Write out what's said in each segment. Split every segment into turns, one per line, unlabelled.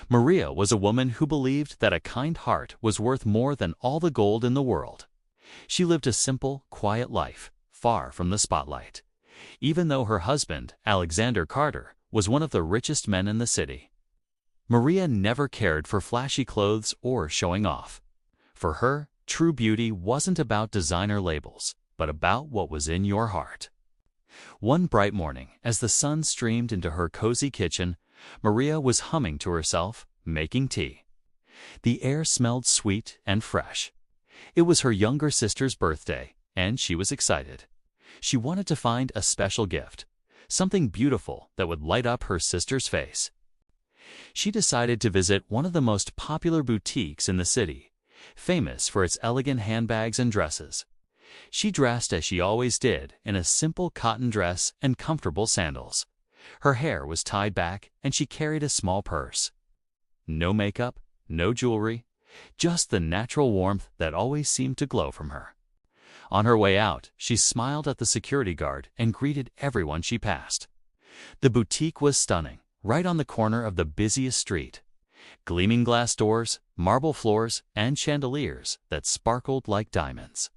Maria was a woman who believed that a kind heart was worth more than all the gold in the world. She lived a simple, quiet life, far from the spotlight, even though her husband, Alexander Carter, was one of the richest men in the city. Maria never cared for flashy clothes or showing off. For her, true beauty wasn't about designer labels, but about what was in your heart. One bright morning, as the sun streamed into her cozy kitchen, Maria was humming to herself, making tea. The air smelled sweet and fresh. It was her younger sister's birthday, and she was excited. She wanted to find a special gift, something beautiful that would light up her sister's face. She decided to visit one of the most popular boutiques in the city, famous for its elegant handbags and dresses. She dressed as she always did, in a simple cotton dress and comfortable sandals. Her hair was tied back, and she carried a small purse. No makeup, no jewelry, just the natural warmth that always seemed to glow from her. On her way out, she smiled at the security guard and greeted everyone she passed. The boutique was stunning, right on the corner of the busiest street. Gleaming glass doors, marble floors, and chandeliers that sparkled like diamonds.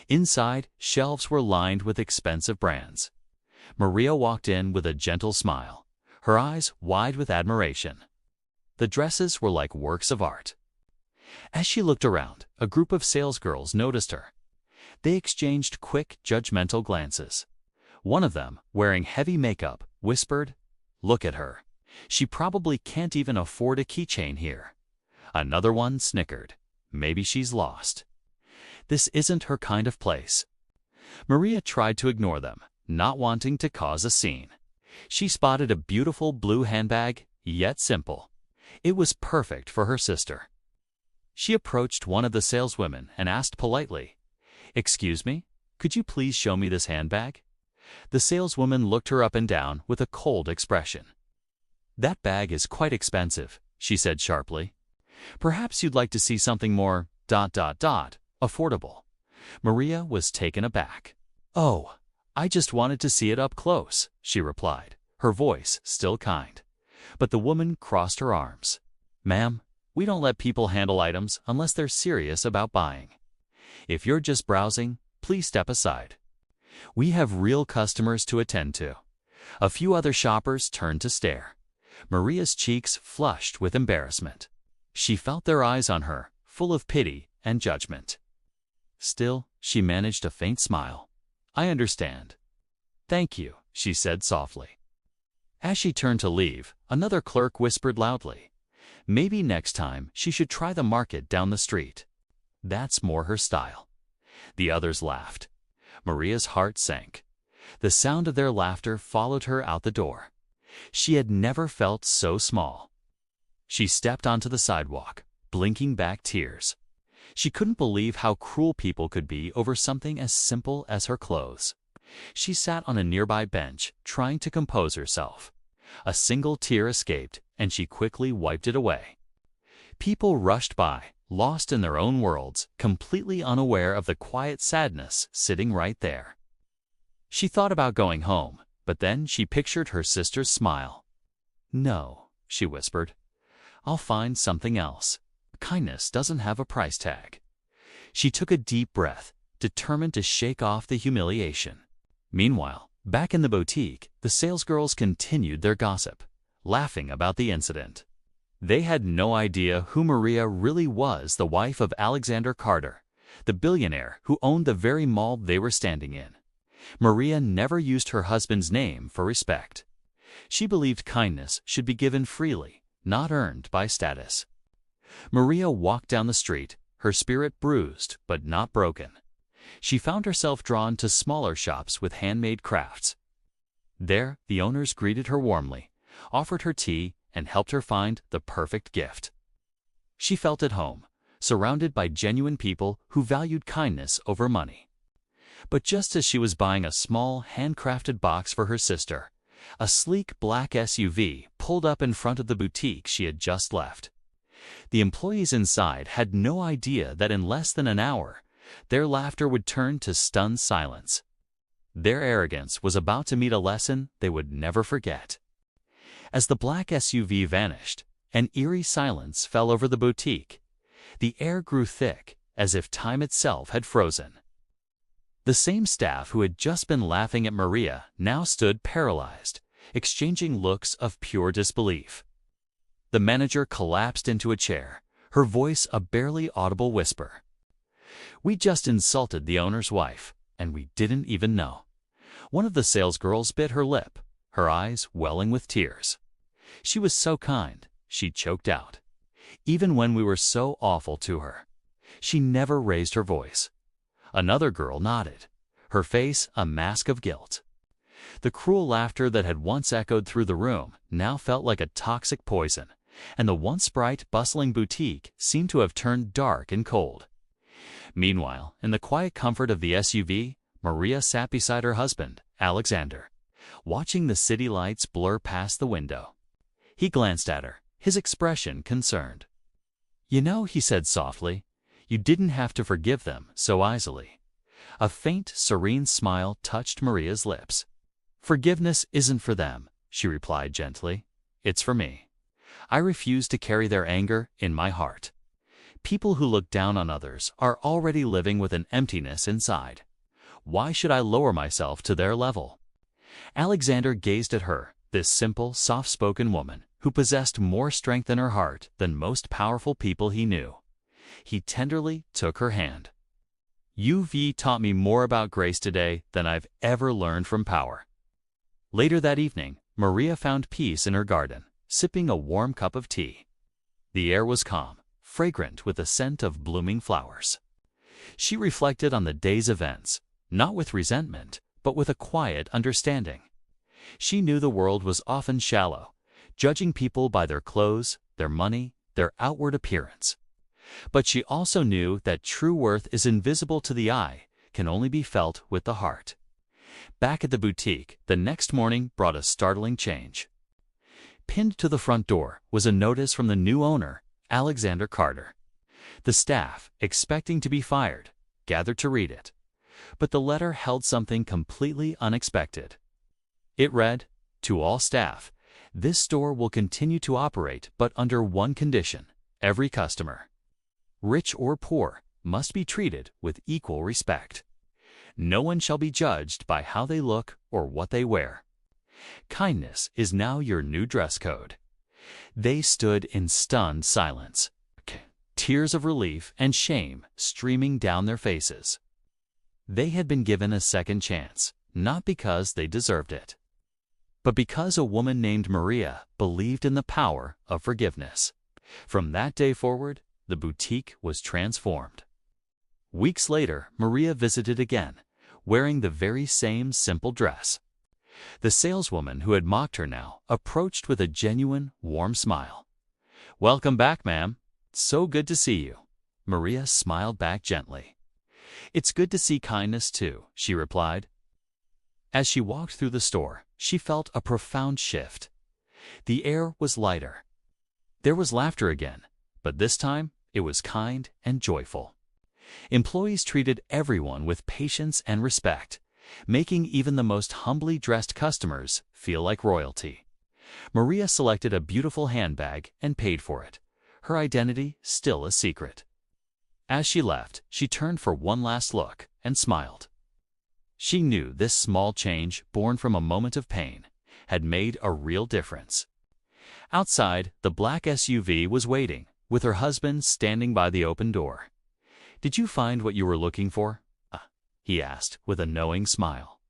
Inside, shelves were lined with expensive brands. Maria walked in with a gentle smile, her eyes wide with admiration. The dresses were like works of art. As she looked around, a group of salesgirls noticed her. They exchanged quick, judgmental glances. One of them, wearing heavy makeup, whispered, "Look at her. She probably can't even afford a keychain here." Another one snickered, "Maybe she's lost. This isn't her kind of place." Maria tried to ignore them, not wanting to cause a scene. She spotted a beautiful blue handbag, yet simple. It was perfect for her sister. She approached one of the saleswomen and asked politely, "Excuse me, could you please show me this handbag?" The saleswoman looked her up and down with a cold expression. "That bag is quite expensive," she said sharply. "Perhaps you'd like to see something more affordable." Maria was taken aback. "Oh, I just wanted to see it up close," she replied, her voice still kind. But the woman crossed her arms. "Ma'am, we don't let people handle items unless they're serious about buying. If you're just browsing, please step aside. We have real customers to attend to." A few other shoppers turned to stare. Maria's cheeks flushed with embarrassment. She felt their eyes on her, full of pity and judgment. Still, she managed a faint smile. "I understand." "Thank you," she said softly. As she turned to leave, another clerk whispered loudly, "Maybe next time she should try the market down the street. That's more her style." The others laughed. Maria's heart sank. The sound of their laughter followed her out the door. She had never felt so small. She stepped onto the sidewalk, blinking back tears. She couldn't believe how cruel people could be over something as simple as her clothes. She sat on a nearby bench, trying to compose herself. A single tear escaped, and she quickly wiped it away. People rushed by, lost in their own worlds, completely unaware of the quiet sadness sitting right there. She thought about going home, but then she pictured her sister's smile. "No," she whispered. "I'll find something else. Kindness doesn't have a price tag." She took a deep breath, determined to shake off the humiliation. Meanwhile, back in the boutique, the salesgirls continued their gossip, laughing about the incident. They had no idea who Maria really was, the wife of Alexander Carter, the billionaire who owned the very mall they were standing in. Maria never used her husband's name for respect. She believed kindness should be given freely, not earned by status. Maria walked down the street, her spirit bruised but not broken. She found herself drawn to smaller shops with handmade crafts. There, the owners greeted her warmly, offered her tea, and helped her find the perfect gift. She felt at home, surrounded by genuine people who valued kindness over money. But just as she was buying a small, handcrafted box for her sister, a sleek black SUV pulled up in front of the boutique she had just left. The employees inside had no idea that in less than an hour, their laughter would turn to stunned silence. Their arrogance was about to meet a lesson they would never forget. As the black SUV vanished, An eerie silence fell over the boutique. The air grew thick, as if time itself had frozen. The same staff who had just been laughing at Maria now stood paralyzed, exchanging looks of pure disbelief. The manager collapsed into a chair, her voice a barely audible whisper. "We just insulted the owner's wife, and we didn't even know." One of the salesgirls bit her lip, her eyes welling with tears. "She was so kind," she choked out. "Even when we were so awful to her, she never raised her voice." Another girl nodded, her face a mask of guilt. The cruel laughter that had once echoed through the room now felt like a toxic poison, and the once bright, bustling boutique seemed to have turned dark and cold. Meanwhile, in the quiet comfort of the SUV, Maria sat beside her husband, Alexander, watching the city lights blur past the window. He glanced at her, his expression concerned. "You know," he said softly, "you didn't have to forgive them so easily." A faint, serene smile touched Maria's lips. "Forgiveness isn't for them," she replied gently. "It's for me. I refuse to carry their anger in my heart. People who look down on others are already living with an emptiness inside. Why should I lower myself to their level?" Alexander gazed at her, this simple, soft-spoken woman who possessed more strength in her heart than most powerful people he knew. He tenderly took her hand. "You've taught me more about grace today than I've ever learned from power." Later that evening, Maria found peace in her garden, sipping a warm cup of tea. The air was calm, fragrant with the scent of blooming flowers. She reflected on the day's events, not with resentment, but with a quiet understanding. She knew the world was often shallow, judging people by their clothes, their money, their outward appearance. But she also knew that true worth is invisible to the eye, can only be felt with the heart. Back at the boutique, the next morning brought a startling change. Pinned to the front door was a notice from the new owner, Alexander Carter. The staff, expecting to be fired, gathered to read it. But the letter held something completely unexpected. It read, "To all staff, this store will continue to operate but under one condition: every customer, rich or poor, must be treated with equal respect. No one shall be judged by how they look or what they wear. Kindness is now your new dress code." They stood in stunned silence, tears of relief and shame streaming down their faces. They had been given a second chance, not because they deserved it, but because a woman named Maria believed in the power of forgiveness. From that day forward, the boutique was transformed. Weeks later, Maria visited again, wearing the very same simple dress. The saleswoman who had mocked her now approached with a genuine, warm smile. "Welcome back, ma'am. So good to see you." Maria smiled back gently. "It's good to see kindness too," she replied. As she walked through the store, she felt a profound shift. The air was lighter. There was laughter again, but this time it was kind and joyful. Employees treated everyone with patience and respect, making even the most humbly dressed customers feel like royalty. Maria selected a beautiful handbag and paid for it, her identity still a secret. As she left, she turned for one last look and smiled. She knew this small change, born from a moment of pain, had made a real difference. Outside, the black SUV was waiting, with her husband standing by the open door. "Did you find what you were looking for?" he asked with a knowing smile.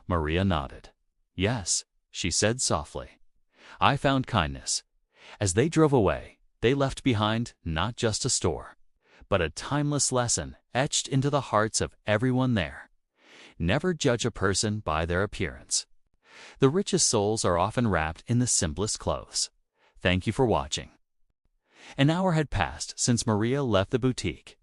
Maria nodded. "Yes," she said softly. "I found kindness." As they drove away, they left behind not just a store, but a timeless lesson etched into the hearts of everyone there. Never judge a person by their appearance. The richest souls are often wrapped in the simplest clothes. Thank you for watching. An hour had passed since Maria left the boutique.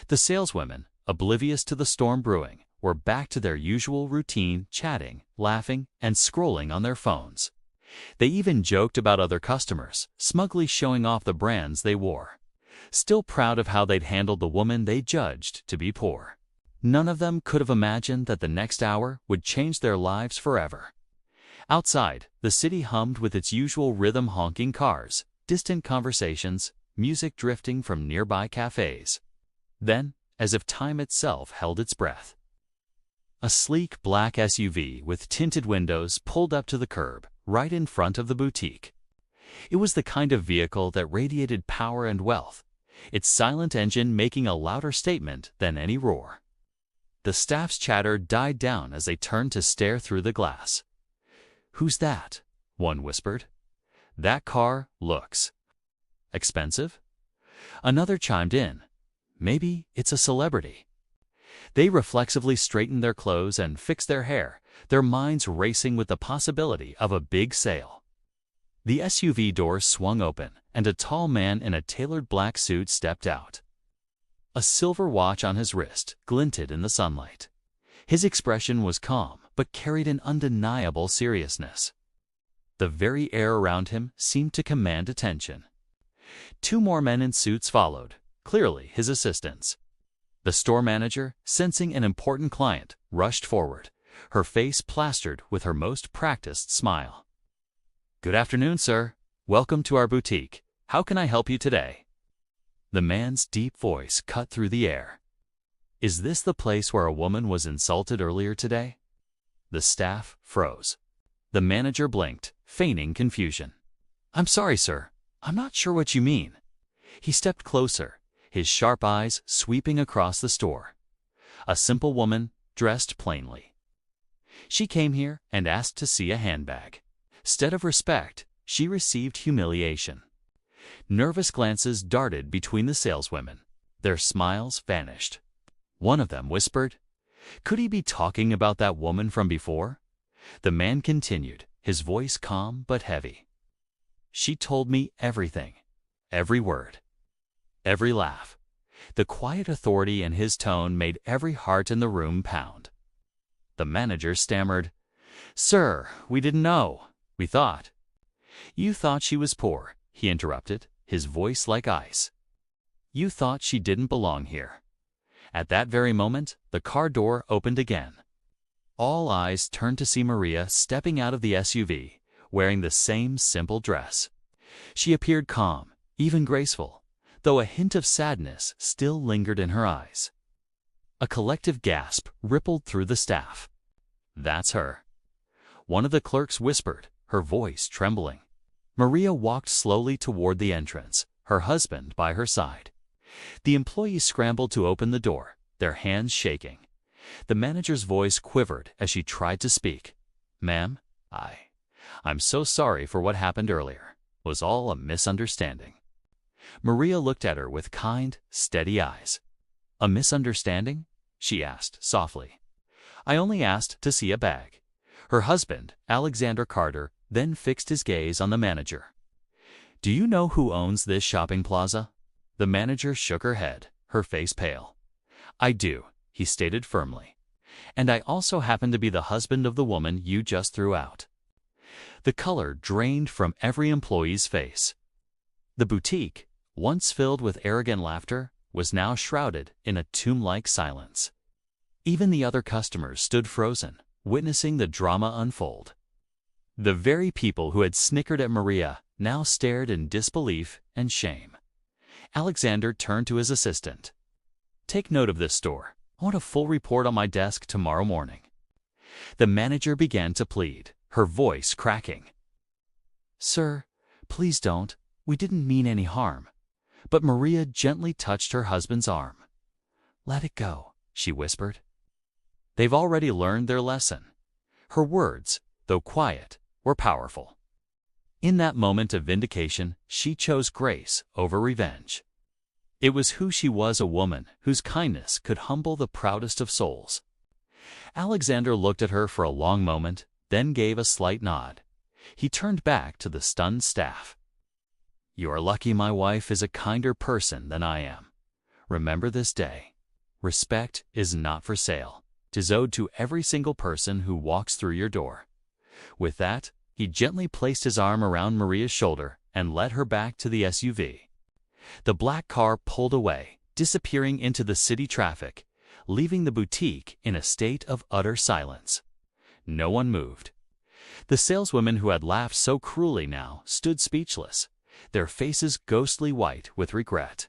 The saleswomen, oblivious to the storm brewing, were back to their usual routine, chatting, laughing, and scrolling on their phones. They even joked about other customers, smugly showing off the brands they wore, still proud of how they'd handled the woman they judged to be poor. None of them could have imagined that the next hour would change their lives forever. Outside, the city hummed with its usual rhythm, honking cars, distant conversations, music drifting from nearby cafes. Then, as if time itself held its breath, a sleek black SUV with tinted windows pulled up to the curb, right in front of the boutique. It was the kind of vehicle that radiated power and wealth, its silent engine making a louder statement than any roar. The staff's chatter died down as they turned to stare through the glass. "Who's that?" one whispered. "That car looks expensive?" Another chimed in. "Maybe it's a celebrity." They reflexively straightened their clothes and fixed their hair, their minds racing with the possibility of a big sale. The SUV doors swung open, and a tall man in a tailored black suit stepped out. A silver watch on his wrist glinted in the sunlight. His expression was calm, but carried an undeniable seriousness. The very air around him seemed to command attention. Two more men in suits followed, clearly his assistants. The store manager, sensing an important client, rushed forward, her face plastered with her most practiced smile. "Good afternoon, sir. Welcome to our boutique. How can I help you today?" The man's deep voice cut through the air. "Is this the place where a woman was insulted earlier today?" The staff froze. The manager blinked, feigning confusion. "I'm sorry, sir. I'm not sure what you mean." He stepped closer, his sharp eyes sweeping across the store. "A simple woman, dressed plainly. She came here and asked to see a handbag. Instead of respect, she received humiliation." Nervous glances darted between the saleswomen. Their smiles vanished. One of them whispered, "Could he be talking about that woman from before?" The man continued, his voice calm but heavy. "She told me everything, every word, every laugh." The quiet authority in his tone made every heart in the room pound. The manager stammered, "Sir, we didn't know. We thought—" "You thought she was poor," he interrupted, his voice like ice. "You thought she didn't belong here." At that very moment, the car door opened again. All eyes turned to see Maria stepping out of the SUV, wearing the same simple dress. She appeared calm, even graceful, though a hint of sadness still lingered in her eyes. A collective gasp rippled through the staff. "That's her." One of the clerks whispered, her voice trembling. Maria walked slowly toward the entrance, her husband by her side. The employees scrambled to open the door, their hands shaking. The manager's voice quivered as she tried to speak. "Ma'am, I'm so sorry for what happened earlier. It was all a misunderstanding." Maria looked at her with kind, steady eyes. "A misunderstanding?" she asked softly. "I only asked to see a bag." Her husband, Alexander Carter, then fixed his gaze on the manager. "Do you know who owns this shopping plaza?" The manager shook her head, her face pale. "I do," he stated firmly. "And I also happen to be the husband of the woman you just threw out." The color drained from every employee's face. The boutique, once filled with arrogant laughter, was now shrouded in a tomb-like silence. Even the other customers stood frozen, witnessing the drama unfold. The very people who had snickered at Maria now stared in disbelief and shame. Alexander turned to his assistant. "Take note of this store. I want a full report on my desk tomorrow morning." The manager began to plead, her voice cracking. "Sir, please don't. We didn't mean any harm." But Maria gently touched her husband's arm. "Let it go," she whispered. "They've already learned their lesson." Her words, though quiet, were powerful. In that moment of vindication, she chose grace over revenge. It was who she was, a woman whose kindness could humble the proudest of souls. Alexander looked at her for a long moment, then gave a slight nod. He turned back to the stunned staff. "You are lucky my wife is a kinder person than I am. Remember this day. Respect is not for sale. 'Tis owed to every single person who walks through your door." With that, he gently placed his arm around Maria's shoulder and led her back to the SUV. The black car pulled away, disappearing into the city traffic, leaving the boutique in a state of utter silence. No one moved. The saleswomen who had laughed so cruelly now stood speechless, their faces ghostly white with regret.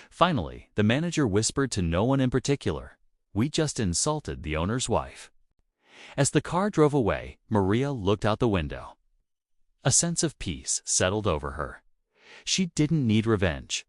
Finally, the manager whispered to no one in particular, "We just insulted the owner's wife." As the car drove away, Maria looked out the window. A sense of peace settled over her. She didn't need revenge.